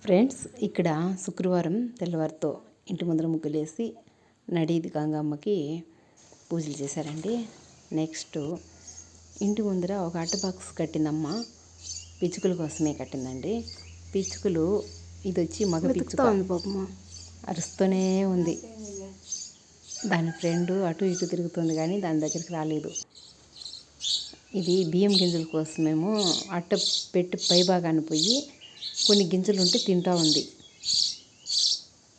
Friends, ఇక్కడ శుక్రవారం తెల్లవారితో ఇంటి ముందర ముగ్గులేసి నడీది గంగమ్మకి పూజలు చేశారండి. నెక్స్ట్ ఇంటి ముందర ఒక అట్ట బాక్స్ కట్టిందమ్మ. పిచ్చుకల కోసమే కట్టిందండి. పిచ్చుకలు ఇది వచ్చి మగ పిచ్చుక పాపమ్మ అరుస్తూనే ఉంది. దాని ఫ్రెండ్ అటు ఇటు తిరుగుతుంది కానీ దాని దగ్గరికి రాలేదు. ఇది బియ్యం గింజల కోసమేమో అట్ట పెట్టి పైభాగాన్ని పోయి కొన్ని గింజలు ఉంటే తింటా ఉంది.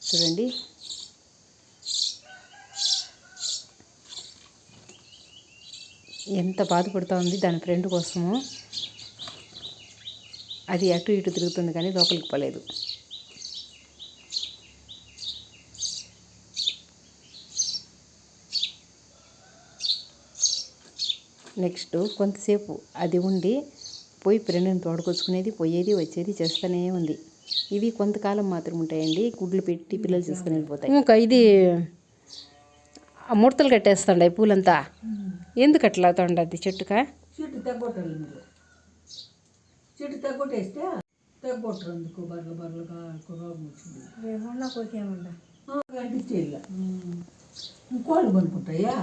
చూడండి, ఎంత బాధపడుతూ ఉంది దాని ఫ్రెండ్ కోసము. అది అటు ఇటు తిరుగుతుంది కానీ లోపలికి పోలేదు. నెక్స్ట్ కొంతసేపు అది ఉండి పోయి ఫ్రెండ్ని తోడుకొచ్చుకునేది, పోయేది వచ్చేది చేస్తూనే ఉంది. ఇవి కొంతకాలం మాత్రం ఉంటాయండి. గుడ్లు పెట్టి పిల్లలు చేసుకుని వెళ్ళిపోతాయి. ఇంకా ఇది ముడతలు కట్టేస్తుండే పూలంతా. ఎందుకు అట్లా అవుతుండది చెట్టుక? చెట్టు తగ్గొట్టేస్తే తగ్గొట్టరు. అందుకు బర్రగా రోగం వచ్చింది. కనిపించేలా కోళ్ళు కొనుక్కుంటాయా?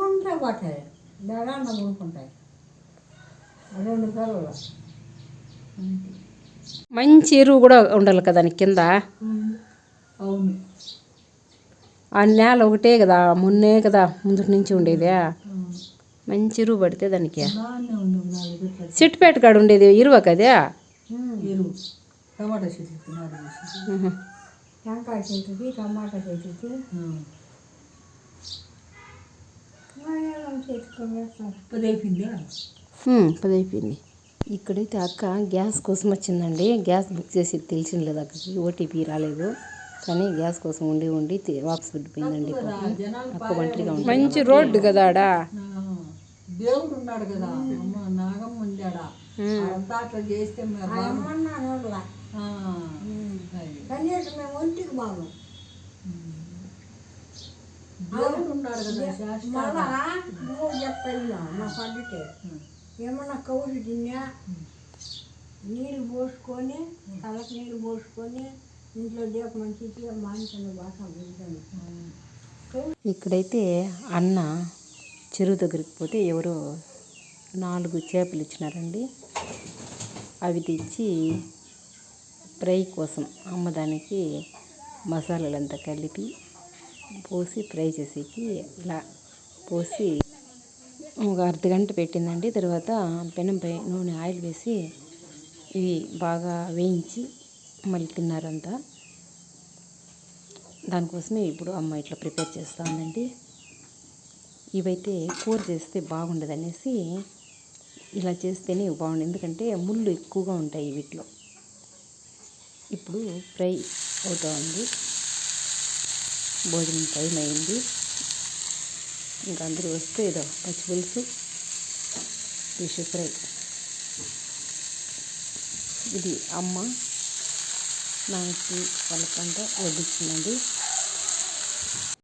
ఉంటాయి, పట్టాయి బెగాన్న కొనుక్కుంటాయి. 2 కలలు మంచి ఎరువు కూడా ఉండాలి కదా దానికి కింద. అవును, ఆ నేల ఒకటే కదా, మొన్నే కదా ముందు నుంచి ఉండేదే. మంచి ఎరువు పడితే దానికి. చెట్టుపేట కాడ ఉండేది ఎరువు కదే. ఎరువు టమాటా చెట్టు, టెంకాయ చెట్టుకి, టమాటా చెట్టుకి, పదైపోయింది. ఇక్కడైతే అక్క గ్యాస్ కోసం వచ్చిందండి. గ్యాస్ బుక్ చేసి తెలిసిన లేదు అక్కకి. ఓటీపీ రాలేదు కానీ గ్యాస్ కోసం ఉండి వాపస్ పెట్టిపోయిందండి. అక్క ఒంటరిగా ఉంది. మంచి రోడ్డు కదా ఆడ. దేవుడు ఉన్నాడు కదా, నాగమ్మ ఉందాడా. అట్లా చేస్తే ఒంటికి బాగు దేవుడు ఉన్నాడు కదా. చెప్పాను నా పద్ధతి. ఏమన్నా కౌరు తిన్నా నీళ్ళు పోసుకొని, తలకు నీళ్ళు పోసుకొని ఇంట్లో దీపం మంచి మాంసం బాగా ఉంటాను. ఇక్కడైతే అన్న చెరువు దగ్గరికి పోతే ఎవరో 4 చేపలు ఇచ్చినారండి. అవి తెచ్చి ఫ్రై కోసం అమ్మదానికి మసాలాలంతా కలిపి పోసి ఫ్రై చేసేకి ఇలా పోసి ఒక అర్ధగంట పెట్టిందండి. తర్వాత పెనంపై నూనె ఆయిల్ వేసి ఇవి బాగా వేయించి మళ్ళీ తిన్నారంతా. దానికోసమే ఇప్పుడు అమ్మ ఇట్లా ప్రిపేర్ చేస్తూ ఉందండి. ఇవైతే కూర చేస్తే బాగుండదు అనేసి ఇలా చేస్తేనే బాగుండదు, ఎందుకంటే ముళ్ళు ఎక్కువగా ఉంటాయి వీటిలో. ఇప్పుడు ఫ్రై అవుతూ ఉంది. భోజనం టైం అయింది. ఇంకా అందరూ వస్తే ఏదో పచ్చిపులుసు, ఫిష్ ఫ్రై. ఇది అమ్మ నాకు వాళ్ళకంతా వడ్డించిందండి.